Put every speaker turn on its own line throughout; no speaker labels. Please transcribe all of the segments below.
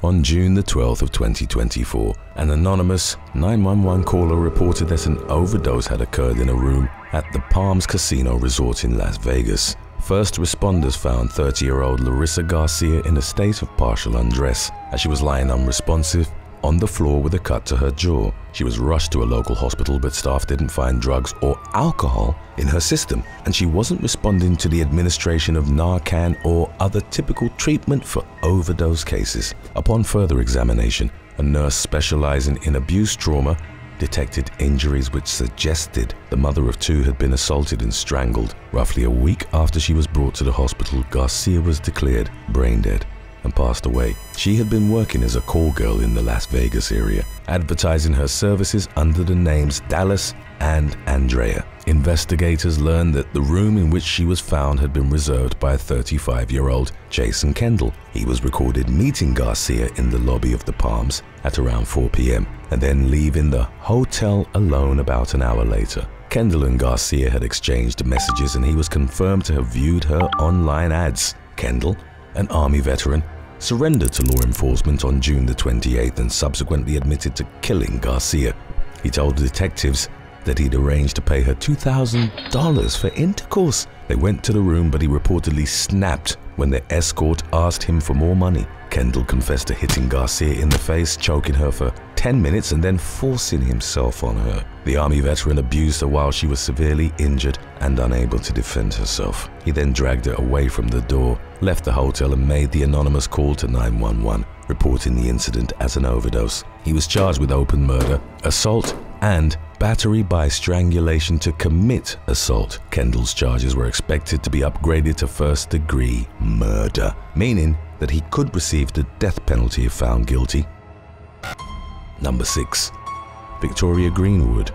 On June the 12th of 2024, an anonymous 911 caller reported that an overdose had occurred in a room at the Palms Casino Resort in Las Vegas. First responders found 30-year-old Larissa Garcia in a state of partial undress as she was lying unresponsive on the floor with a cut to her jaw. She was rushed to a local hospital, but staff didn't find drugs or alcohol in her system, and she wasn't responding to the administration of Narcan or other typical treatment for overdose cases. Upon further examination, a nurse specializing in abuse trauma detected injuries which suggested the mother of two had been assaulted and strangled. Roughly a week after she was brought to the hospital, Garcia was declared brain dead and passed away. She had been working as a call girl in the Las Vegas area, advertising her services under the names Dallas and Andrea. Investigators learned that the room in which she was found had been reserved by a 35-year-old Jason Kendall. He was recorded meeting Garcia in the lobby of the Palms at around 4 p.m. and then leaving the hotel alone about an hour later. Kendall and Garcia had exchanged messages, and he was confirmed to have viewed her online ads. Kendall, an Army veteran, surrendered to law enforcement on June the 28th and subsequently admitted to killing Garcia. He told detectives that he'd arranged to pay her $2,000 for intercourse. They went to the room, but he reportedly snapped when the escort asked him for more money. Kendall confessed to hitting Garcia in the face, choking her for 10 minutes and then forcing himself on her. The Army veteran abused her while she was severely injured and unable to defend herself. He then dragged her away from the door, left the hotel and made the anonymous call to 911, reporting the incident as an overdose. He was charged with open murder, assault, and battery by strangulation to commit assault. Kendall's charges were expected to be upgraded to first-degree murder, meaning that he could receive the death penalty if found guilty. Number 6. Victoria Greenwood.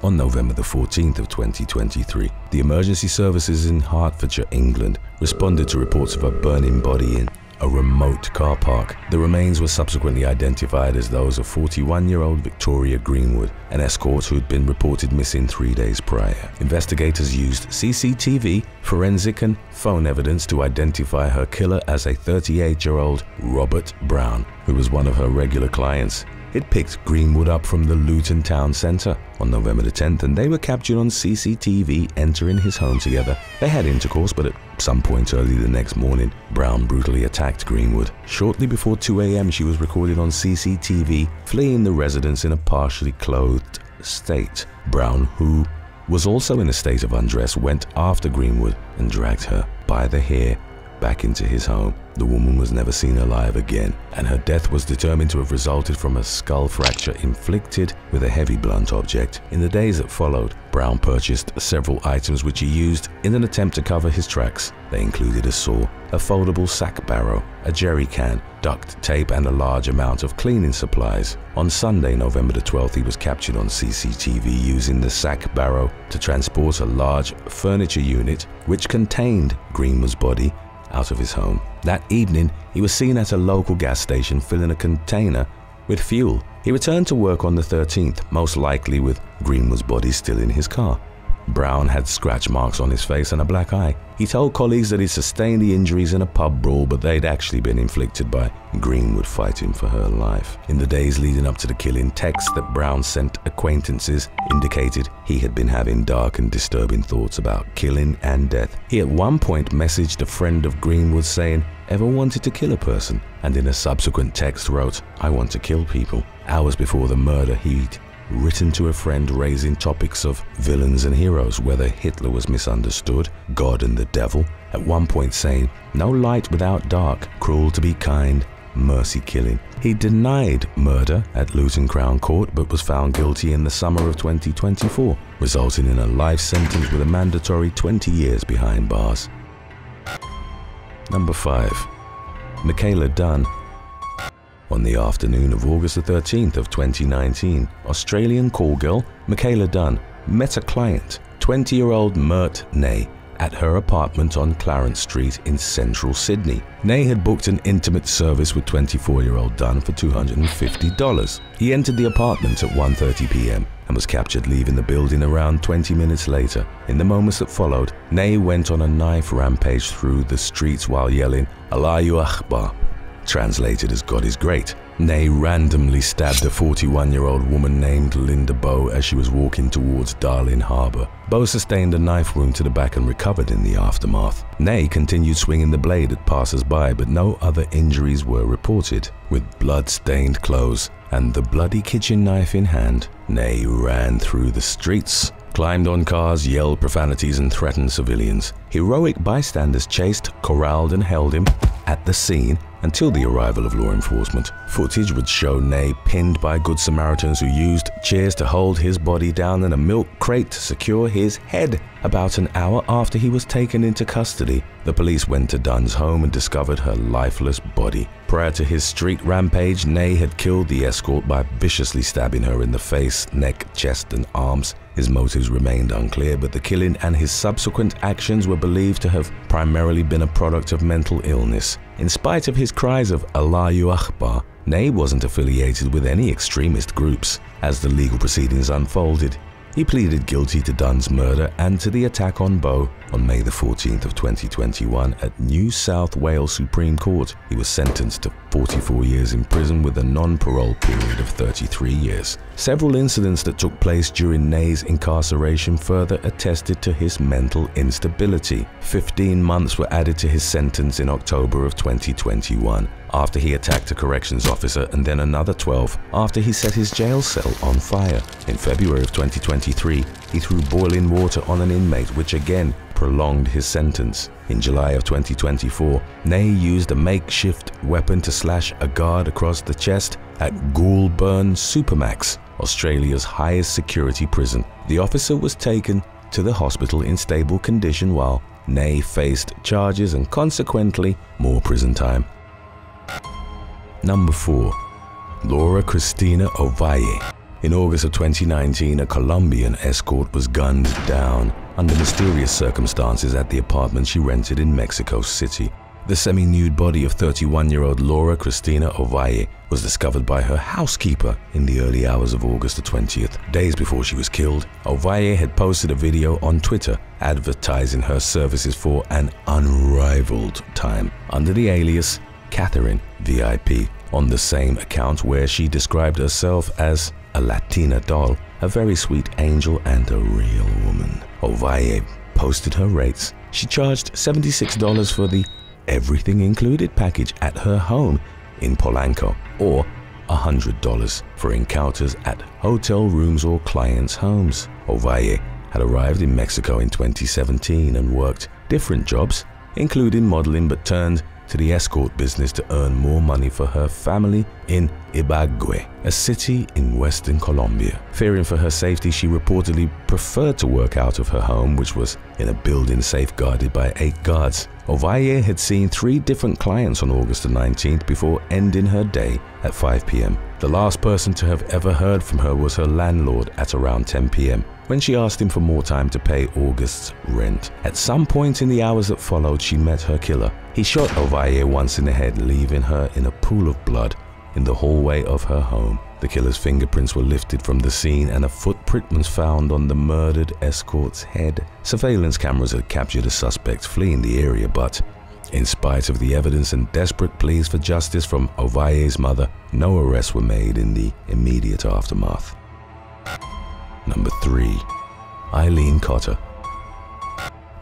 On November the 14th of 2023, the emergency services in Hertfordshire, England, responded to reports of a burning body in a remote car park. The remains were subsequently identified as those of 41-year-old Victoria Greenwood, an escort who had been reported missing 3 days prior. Investigators used CCTV, forensic and phone evidence to identify her killer as a 38-year-old Robert Brown, who was one of her regular clients. It picked Greenwood up from the Luton town centre on November the 10th, and they were captured on CCTV entering his home together. They had intercourse, but at some point early the next morning, Brown brutally attacked Greenwood. Shortly before 2 a.m, she was recorded on CCTV fleeing the residence in a partially clothed state. Brown, who was also in a state of undress, went after Greenwood and dragged her by the hair back into his home. The woman was never seen alive again, and her death was determined to have resulted from a skull fracture inflicted with a heavy blunt object. In the days that followed, Brown purchased several items which he used in an attempt to cover his tracks. They included a saw, a foldable sack barrow, a jerry can, duct tape, and a large amount of cleaning supplies. On Sunday, November the 12th, he was captured on CCTV using the sack barrow to transport a large furniture unit which contained Greenwood's body out of his home. That evening, he was seen at a local gas station filling a container with fuel. He returned to work on the 13th, most likely with Greenwood's body still in his car. Brown had scratch marks on his face and a black eye. He told colleagues that he sustained the injuries in a pub brawl, but they'd actually been inflicted by Greenwood fighting for her life. In the days leading up to the killing, texts that Brown sent acquaintances indicated he had been having dark and disturbing thoughts about killing and death. He at one point messaged a friend of Greenwood saying, "Ever wanted to kill a person?" and in a subsequent text wrote, "I want to kill people." Hours before the murder, he'd written to a friend raising topics of villains and heroes, whether Hitler was misunderstood, God and the devil, at one point saying, "No light without dark, cruel to be kind, mercy killing." He denied murder at Luton Crown Court, but was found guilty in the summer of 2024, resulting in a life sentence with a mandatory 20 years behind bars. Number 5. Michaela Dunn. On the afternoon of August the 13th of 2019, Australian call girl Michaela Dunn met a client, 20-year-old Mert Ney, at her apartment on Clarence Street in central Sydney. Ney had booked an intimate service with 24-year-old Dunn for $250. He entered the apartment at 1:30 p.m. and was captured leaving the building around 20 minutes later. In the moments that followed, Ney went on a knife rampage through the streets while yelling, "Allahu Akbar." translated as God is great. Nay randomly stabbed a 41-year-old woman named Linda Bowe as she was walking towards Darling Harbour. Bowe sustained a knife wound to the back and recovered in the aftermath. Nay continued swinging the blade at passers-by, but no other injuries were reported. With blood-stained clothes and the bloody kitchen knife in hand, Nay ran through the streets, climbed on cars, yelled profanities and threatened civilians. Heroic bystanders chased, corralled and held him at the scene until the arrival of law enforcement. Footage would show Nay pinned by Good Samaritans who used chairs to hold his body down and a milk crate to secure his head. About an hour after he was taken into custody, the police went to Dunn's home and discovered her lifeless body. Prior to his street rampage, Nay had killed the escort by viciously stabbing her in the face, neck, chest and arms. His motives remained unclear, but the killing and his subsequent actions were believed to have primarily been a product of mental illness. In spite of his cries of Allahu Akbar, Nay wasn't affiliated with any extremist groups. As the legal proceedings unfolded, he pleaded guilty to Dunn's murder and to the attack on Bowe. On May the 14th of 2021 at New South Wales Supreme Court, he was sentenced to 44 years in prison with a non-parole period of 33 years. Several incidents that took place during Nay's incarceration further attested to his mental instability. 15 months were added to his sentence in October of 2021 after he attacked a corrections officer, and then another 12 after he set his jail cell on fire. In February of 2023, he threw boiling water on an inmate, which again prolonged his sentence. In July of 2024, Nay used a makeshift weapon to slash a guard across the chest at Goulburn Supermax, Australia's highest security prison. The officer was taken to the hospital in stable condition while Nay faced charges and consequently more prison time. Number 4. Laura Christina Oay. In August of 2019, a Colombian escort was gunned down under mysterious circumstances at the apartment she rented in Mexico City. The semi-nude body of 31-year-old Laura Christina Oay was discovered by her housekeeper in the early hours of August the 20th. Days before she was killed, Oay had posted a video on Twitter advertising her services for an unrivaled time under the alias Catherine VIP. On the same account where she described herself as a Latina doll, a very sweet angel and a real woman. Oay posted her rates. She charged $76 for the everything included package at her home in Polanco, or $100 for encounters at hotel rooms or clients' homes. Oay had arrived in Mexico in 2017 and worked different jobs, including modeling, but turned to the escort business to earn more money for her family in Ibagué, a city in western Colombia. Fearing for her safety, she reportedly preferred to work out of her home, which was in a building safeguarded by 8 guards. Oay had seen 3 different clients on August the 19th before ending her day at 5 p.m. The last person to have ever heard from her was her landlord at around 10 p.m. when she asked him for more time to pay August's rent. At some point in the hours that followed, she met her killer. He shot Oay once in the head, leaving her in a pool of blood in the hallway of her home. The killer's fingerprints were lifted from the scene and a footprint was found on the murdered escort's head. Surveillance cameras had captured a suspect fleeing the area, but in spite of the evidence and desperate pleas for justice from Oay's mother, no arrests were made in the immediate aftermath. Number 3. Eileen Cotter.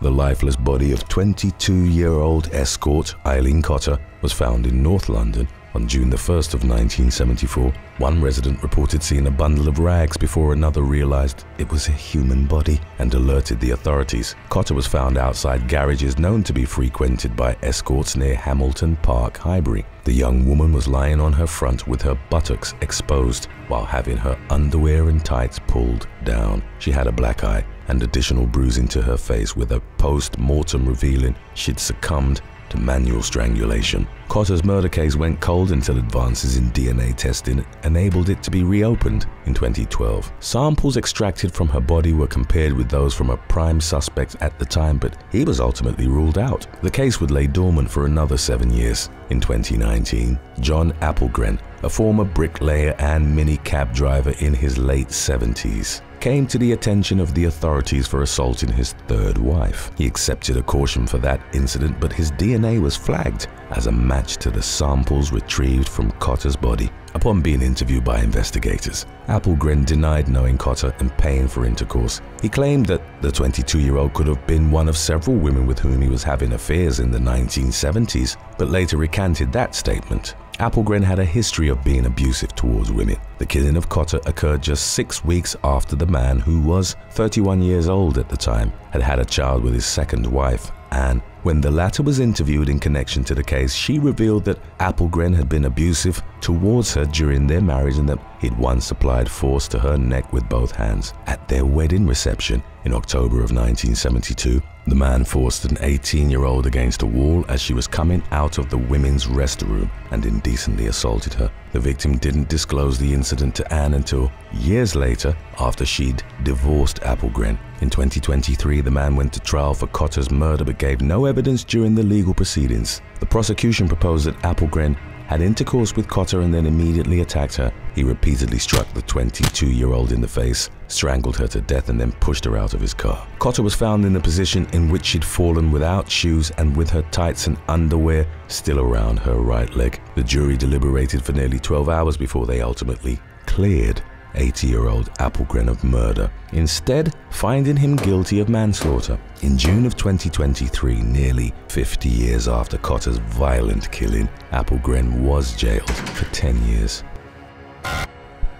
The lifeless body of 22-year-old escort Eileen Cotter was found in North London on June the 1st of 1974. One resident reported seeing a bundle of rags before another realized it was a human body and alerted the authorities. Cotter was found outside garages known to be frequented by escorts near Hamilton Park, Highbury. The young woman was lying on her front with her buttocks exposed while having her underwear and tights pulled down. She had a black eye and additional bruising to her face, with a post-mortem revealing she'd succumbed to manual strangulation. Cotter's murder case went cold until advances in DNA testing enabled it to be reopened in 2012. Samples extracted from her body were compared with those from a prime suspect at the time, but he was ultimately ruled out. The case would lay dormant for another 7 years. In 2019, John Applegren, a former bricklayer and mini cab driver in his late 70s, came to the attention of the authorities for assaulting his third wife. He accepted a caution for that incident, but his DNA was flagged as a match to the samples retrieved from Cotter's body. Upon being interviewed by investigators, Appelgren denied knowing Cotter and paying for intercourse. He claimed that the 22-year-old could have been one of several women with whom he was having affairs in the 1970s, but later recanted that statement. Appelgren had a history of being abusive towards women. The killing of Cotter occurred just 6 weeks after the man, who was 31 years old at the time, had had a child with his second wife, Anne. When the latter was interviewed in connection to the case, she revealed that Appelgren had been abusive towards her during their marriage and that he'd once applied force to her neck with both hands. At their wedding reception in October of 1972, the man forced an 18-year-old against a wall as she was coming out of the women's restroom and indecently assaulted her. The victim didn't disclose the incident to Anne until years later, after she'd divorced Appelgren. In 2023, the man went to trial for Cotter's murder but gave no evidence during the legal proceedings. The prosecution proposed that Appelgren had intercourse with Cotter and then immediately attacked her. He repeatedly struck the 22-year-old in the face, strangled her to death, and then pushed her out of his car. Cotter was found in the position in which she'd fallen without shoes and with her tights and underwear still around her right leg. The jury deliberated for nearly 12 hours before they ultimately cleared 80-year-old Appelgren of murder, instead finding him guilty of manslaughter. In June of 2023, nearly 50 years after Cotter's violent killing, Appelgren was jailed for 10 years.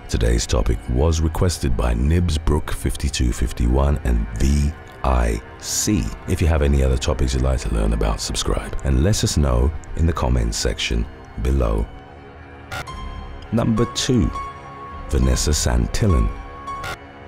Today's topic was requested by Nibsbrook5251 and VIC. If you have any other topics you'd like to learn about, subscribe and let us know in the comments section below. Number 2. Vanessa Santillan.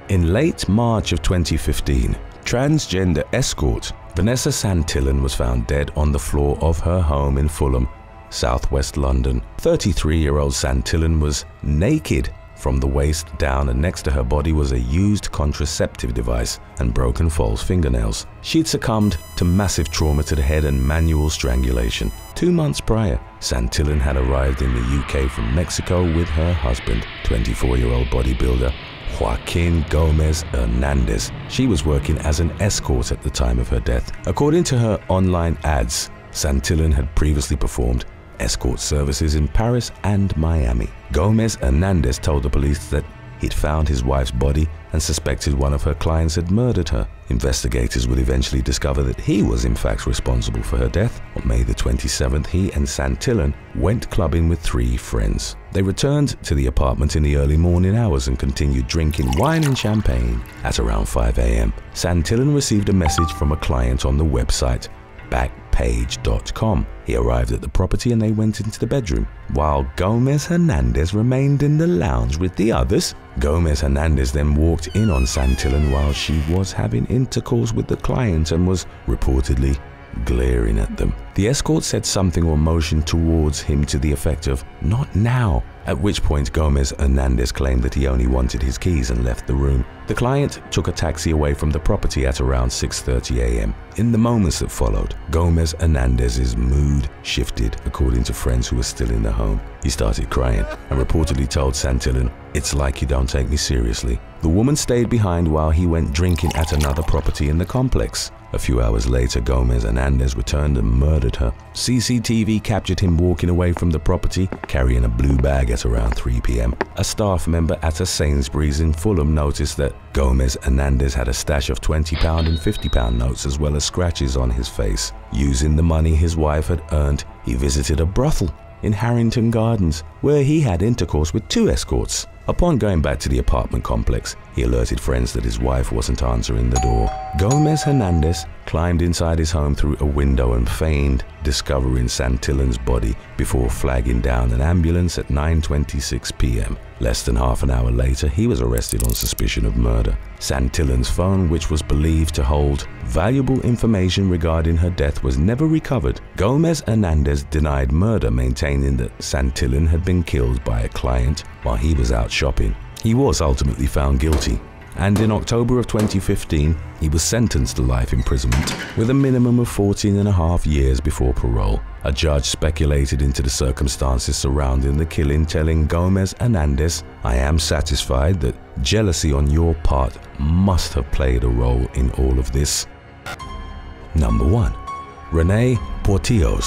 In late March of 2015, transgender escort Vanessa Santillan was found dead on the floor of her home in Fulham, southwest London. 33-year-old Santillan was naked from the waist down, and next to her body was a used contraceptive device and broken false fingernails. She'd succumbed to massive trauma to the head and manual strangulation. 2 months prior, Santillan had arrived in the UK from Mexico with her husband, 24-year-old bodybuilder Joaquin Gomez Hernandez. She was working as an escort at the time of her death. According to her online ads, Santillan had previously performed escort services in Paris and Miami. Gomez Hernandez told the police that he'd found his wife's body and suspected one of her clients had murdered her. Investigators would eventually discover that he was in fact responsible for her death. On May the 27th, he and Santillan went clubbing with 3 friends. They returned to the apartment in the early morning hours and continued drinking wine and champagne. At around 5 a.m., Santillan received a message from a client on the website Backpage.com. He arrived at the property and they went into the bedroom, while Gomez Hernandez remained in the lounge with the others. Gomez Hernandez then walked in on Santillan while she was having intercourse with the client and was reportedly glaring at them. The escort said something or motioned towards him to the effect of "not now," at which point Gomez Hernandez claimed that he only wanted his keys and left the room. The client took a taxi away from the property at around 6:30 a.m. In the moments that followed, Gomez Hernandez's mood shifted, according to friends who were still in the home. He started crying and reportedly told Santillan, "It's like you don't take me seriously." The woman stayed behind while he went drinking at another property in the complex. A few hours later, Gomez Hernandez returned and murdered her. CCTV captured him walking away from the property, carrying a blue bag at around 3 p.m. A staff member at a Sainsbury's in Fulham noticed that Gomez Hernandez had a stash of £20 and £50 notes as well as scratches on his face. Using the money his wife had earned, he visited a brothel in Harrington Gardens, where he had intercourse with 2 escorts. Upon going back to the apartment complex, he alerted friends that his wife wasn't answering the door. Gomez Hernandez climbed inside his home through a window and feigned discovering Santillan's body before flagging down an ambulance at 9:26 p.m. Less than half an hour later, he was arrested on suspicion of murder. Santillan's phone, which was believed to hold valuable information regarding her death, was never recovered. Gomez Hernandez denied murder, maintaining that Santillan had been killed by a client while he was out shopping. He was ultimately found guilty, and in October of 2015, he was sentenced to life imprisonment with a minimum of 14.5 years before parole. A judge speculated into the circumstances surrounding the killing, telling Gomez Hernandez, "I am satisfied that jealousy on your part must have played a role in all of this." Number 1. Renee Portillo.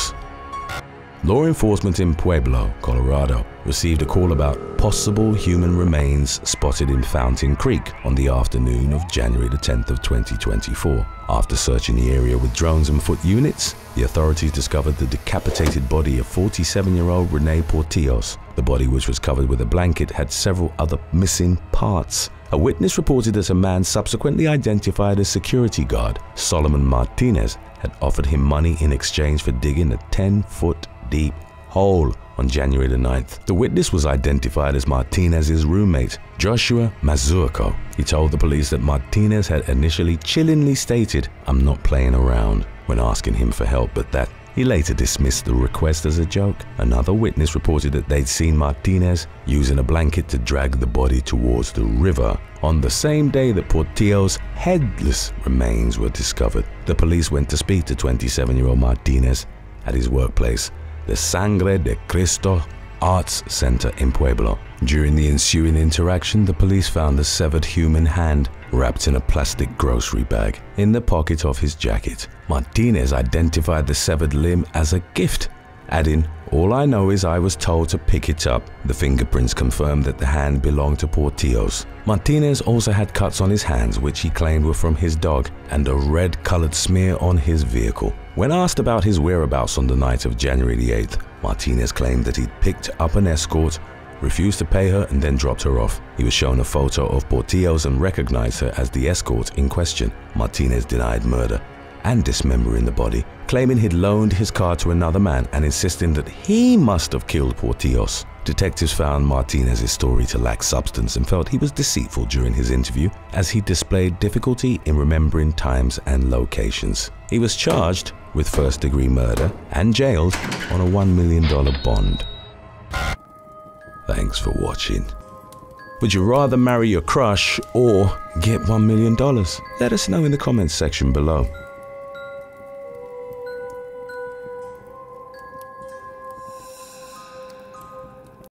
Law enforcement in Pueblo, Colorado, received a call about possible human remains spotted in Fountain Creek on the afternoon of January the 10th of 2024. After searching the area with drones and foot units, the authorities discovered the decapitated body of 47-year-old Renee Portillo. The body, which was covered with a blanket, had several other missing parts. A witness reported that a man subsequently identified as security guard Solomon Martinez had offered him money in exchange for digging a 10-foot deep hole on January the 9th. The witness was identified as Martinez's roommate, Joshua Mazurko. He told the police that Martinez had initially chillingly stated, "I'm not playing around," when asking him for help, but that he later dismissed the request as a joke. Another witness reported that they'd seen Martinez using a blanket to drag the body towards the river on the same day that Portillo's headless remains were discovered. The police went to speak to 27-year-old Martinez at his workplace, the Sangre de Cristo Arts Center in Pueblo. During the ensuing interaction, the police found a severed human hand wrapped in a plastic grocery bag in the pocket of his jacket. Martinez identified the severed limb as a gift, adding, "All I know is I was told to pick it up." The fingerprints confirmed that the hand belonged to Portillo. Martinez also had cuts on his hands, which he claimed were from his dog, and a red-colored smear on his vehicle. When asked about his whereabouts on the night of January the 8th, Martinez claimed that he'd picked up an escort, refused to pay her, and then dropped her off. He was shown a photo of Portillo and recognized her as the escort in question. Martinez denied murder and dismembering the body, claiming he'd loaned his car to another man and insisting that he must have killed Portillo. Detectives found Martinez's story to lack substance and felt he was deceitful during his interview, as he displayed difficulty in remembering times and locations. He was charged with first-degree murder and jailed on a $1 million bond. Thanks for watching. Would you rather marry your crush or get $1 million? Let us know in the comments section below.